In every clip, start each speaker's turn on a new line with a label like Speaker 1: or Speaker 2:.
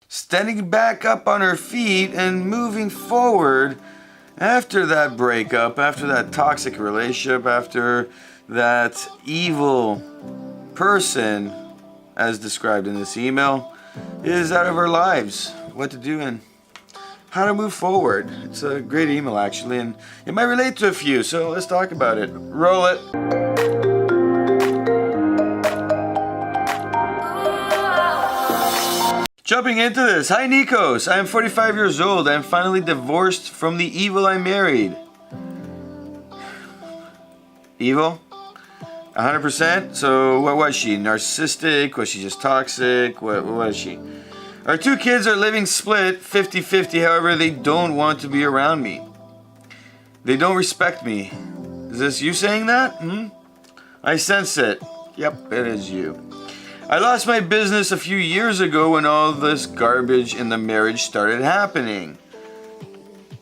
Speaker 1: standing back up on her feet and moving forward after that breakup, after that toxic relationship, after that evil person, as described in this email, is out of our lives. What to do and how to move forward. It's a great email, actually, and it might relate to a few, so let's talk about it. Roll it. Jumping into this. Hi, Nikos. I am 45 years old. I am finally divorced from the evil I married. Evil? 100%? So what was she? Narcissistic? Was she just toxic? What was she? Our two kids are living split 50-50. However, they don't want to be around me. They don't respect me. Is this you saying that? I sense it. Yep, it is you. I lost my business a few years ago when all this garbage in the marriage started happening.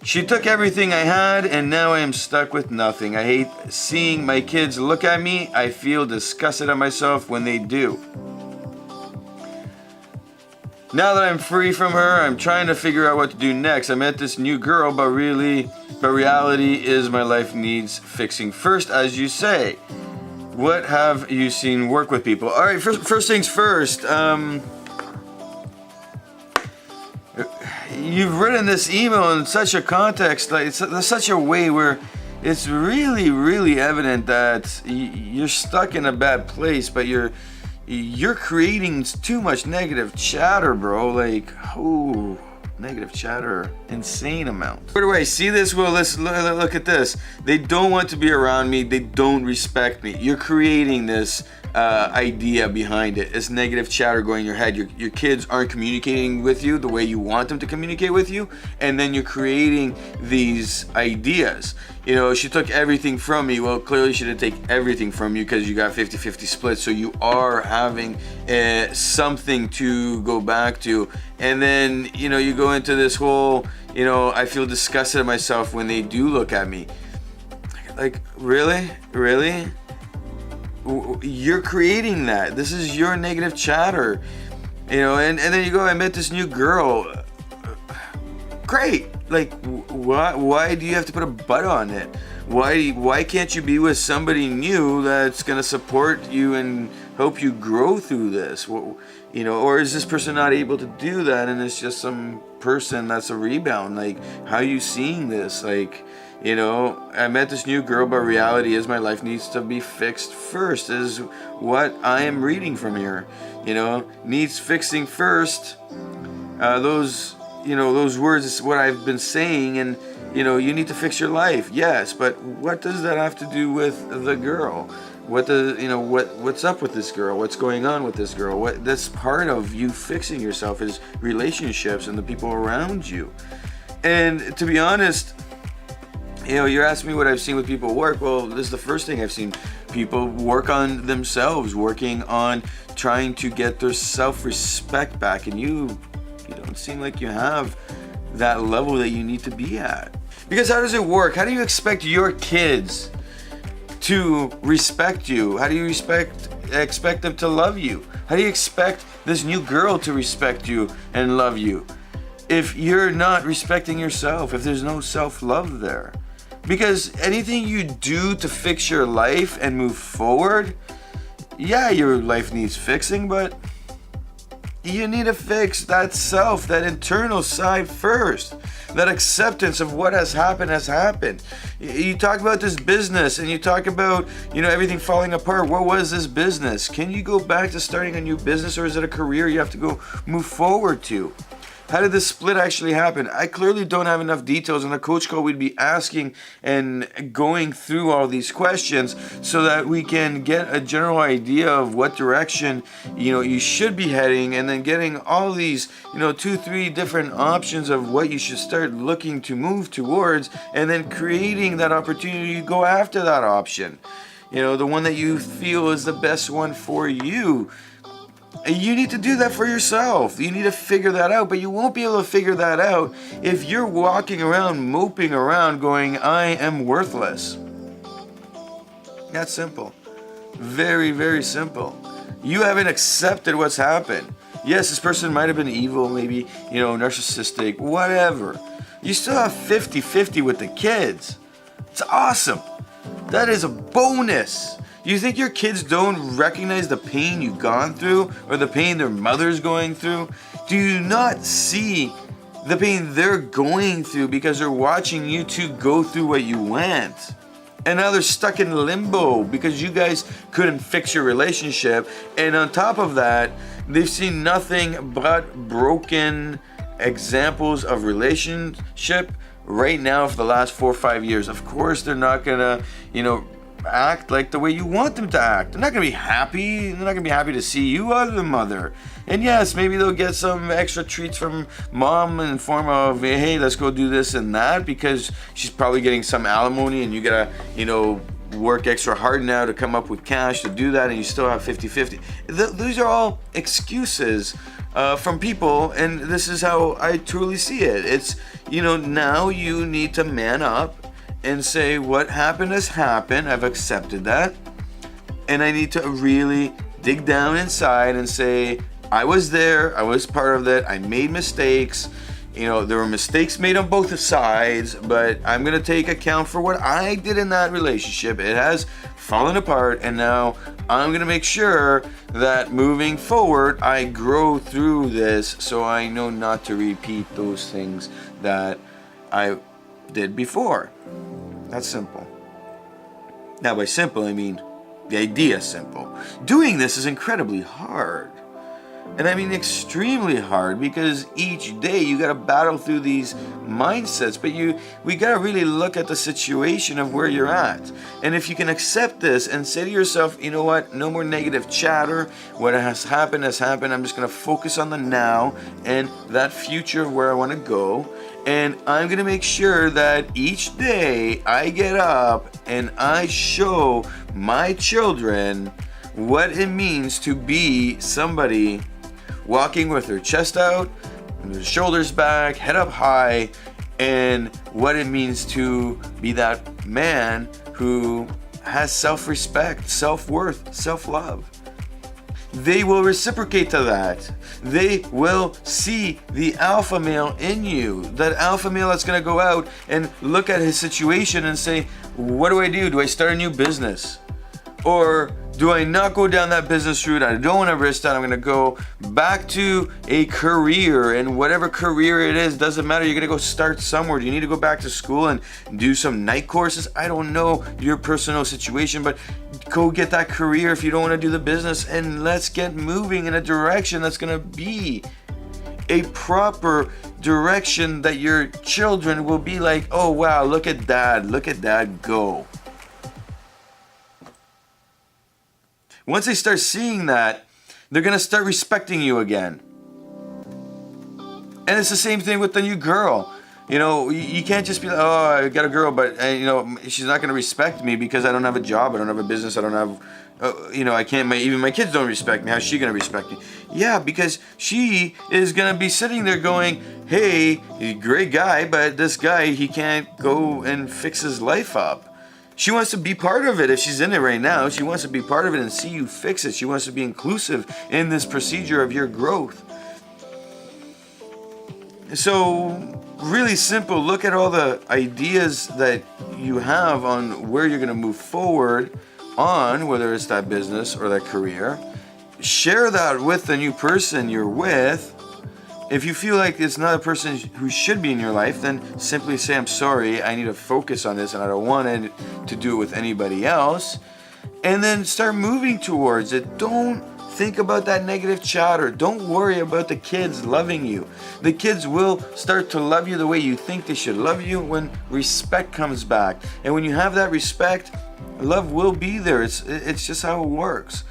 Speaker 1: She took everything I had and now I am stuck with nothing. I hate seeing my kids look at me. I feel disgusted at myself when they do. Now that I'm free from her, I'm trying to figure out what to do next. I met this new girl, but reality is my life needs fixing first, as you say. What have you seen work with people? All right, first things first. You've written this email in such a context, like it's such a way where it's really, really evident that you're stuck in a bad place, but you're creating too much negative chatter, bro. Like, oh, negative chatter, insane amount. Where do I see this? Well, let's look at this. They don't want to be around me. They don't respect me. You're creating this idea behind it. It's negative chatter going in your head. Your kids aren't communicating with you the way you want them to communicate with you, and then you're creating these ideas. You know, she took everything from me. Well, clearly she didn't take everything from you because you got 50-50 split. So you are having something to go back to. And then, you know, you go into this whole, you know, I feel disgusted at myself when they do look at me. Like, really? Really? You're creating that. This is your negative chatter. You know, and then you go, I met this new girl. Great. Like, why do you have to put a butt on it? Why can't you be with somebody new that's gonna support you and help you grow through this? You know, or is this person not able to do that and it's just some person that's a rebound? Like, how are you seeing this? Like, you know, I met this new girl, but reality is my life needs to be fixed first, is what I am reading from here. You know, needs fixing first. Those words is what I've been saying, and you know, you need to fix your life. Yes, but what does that have to do with the girl? What's up with this girl? What's going on with this girl? That's part of you fixing yourself is relationships and the people around you. And to be honest, you know, you're asking me what I've seen with people work. Well, this is the first thing I've seen people work on themselves, working on trying to get their self-respect back, and you don't seem like you have that level that you need to be at. Because how does it work? How do you expect your kids to respect you? How do you expect them to love you? How do you expect this new girl to respect you and love you if you're not respecting yourself, if there's no self-love there? Because anything you do to fix your life and move forward, yeah, your life needs fixing, but you need to fix that self, that internal side first. That acceptance of what has happened. You talk about this business and you talk about, you know, everything falling apart. What was this business? Can you go back to starting a new business, or is it a career you have to go move forward to? How did this split actually happen? I clearly don't have enough details. In a coach call, we'd be asking and going through all these questions so that we can get a general idea of what direction, you know, you should be heading, and then getting all these, you know, 2-3 different options of what you should start looking to move towards, and then creating that opportunity to go after that option. You know, the one that you feel is the best one for you. You need to do that for yourself. You need to figure that out, but you won't be able to figure that out if you're walking around, moping around, going, I am worthless. That's simple. Very, very simple. You haven't accepted what's happened. Yes, this person might have been evil, maybe, narcissistic, whatever. You still have 50-50 with the kids. It's awesome. That is a bonus. You think your kids don't recognize the pain you've gone through or the pain their mother's going through? Do you not see the pain they're going through because they're watching you two go through what you went? And now they're stuck in limbo because you guys couldn't fix your relationship. And on top of that, they've seen nothing but broken examples of relationship right now for the last 4 or 5 years. Of course, they're not gonna, act like the way you want them to act. They're not gonna be happy. They're not gonna be happy to see you as the mother. And yes, maybe they'll get some extra treats from mom in form of, hey, let's go do this and that, because she's probably getting some alimony and you gotta, work extra hard now to come up with cash to do that, and you still have 50-50. These are all excuses from people, and this is how I truly see it. It's, now you need to man up and say, what happened has happened. I've accepted that. And I need to really dig down inside and say, I was there. I was part of that. I made mistakes. There were mistakes made on both sides, but I'm going to take account for what I did in that relationship. It has fallen apart, and now I'm going to make sure that moving forward, I grow through this so I know not to repeat those things that I did before. That's simple. Now, by simple, I mean the idea is simple. Doing this is incredibly hard. And I mean extremely hard, because each day you got to battle through these mindsets, but we got to really look at the situation of where you're at. And if you can accept this and say to yourself, you know what, no more negative chatter. What has happened has happened. I'm just going to focus on the now and that future where I want to go. And I'm going to make sure that each day I get up and I show my children what it means to be somebody walking with their chest out, and their shoulders back, head up high, and what it means to be that man who has self-respect, self-worth, self-love. They will reciprocate to that. They will see the alpha male in you. That alpha male that's going to go out and look at his situation and say, what do I do? Do I start a new business? Or do I not go down that business route? I don't want to risk that. I'm going to go back to a career, and whatever career it is, doesn't matter. You're going to go start somewhere. Do you need to go back to school and do some night courses? I don't know your personal situation, but go get that career if you don't want to do the business, and let's get moving in a direction that's going to be a proper direction that your children will be like, oh wow, look at dad go. Once they start seeing that, they're going to start respecting you again. And it's the same thing with the new girl. You can't just be like, oh, I got a girl, but she's not going to respect me because I don't have a job, I don't have a business, I don't have, I can't, even my kids don't respect me. How's she going to respect me? Yeah, because she is going to be sitting there going, hey, he's a great guy, but this guy, he can't go and fix his life up. She wants to be part of it. If she's in it right now, she wants to be part of it and see you fix it. She wants to be inclusive in this procedure of your growth. So, really simple. Look at all the ideas that you have on where you're going to move forward on, whether it's that business or that career. Share that with the new person you're with. If you feel like it's not a person who should be in your life, then simply say, I'm sorry, I need to focus on this and I don't want to do it with anybody else. And then start moving towards it. Don't think about that negative chatter. Don't worry about the kids loving you. The kids will start to love you the way you think they should love you when respect comes back. And when you have that respect, love will be there. It's just how it works.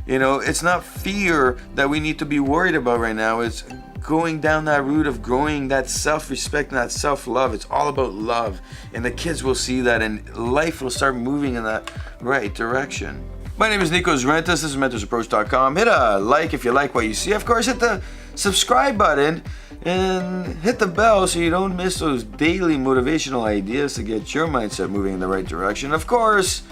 Speaker 1: It's not fear that we need to be worried about right now. It's going down that route of growing that self-respect and that self-love. It's all about love. And the kids will see that, and life will start moving in that right direction. My name is Nikos Rentas. This is mentorsapproach.com. Hit a like if you like what you see. Of course, hit the subscribe button and hit the bell so you don't miss those daily motivational ideas to get your mindset moving in the right direction. Of course,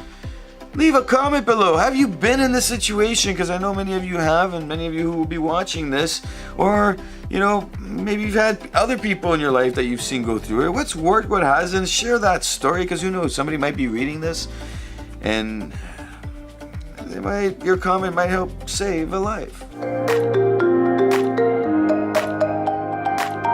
Speaker 1: Leave a comment below. Have you been in this situation? Because I know many of you have, and many of you who will be watching this, or maybe you've had other people in your life that you've seen go through it. What's worked, what hasn't? Share that story, because who knows, somebody might be reading this, and your comment might help save a life.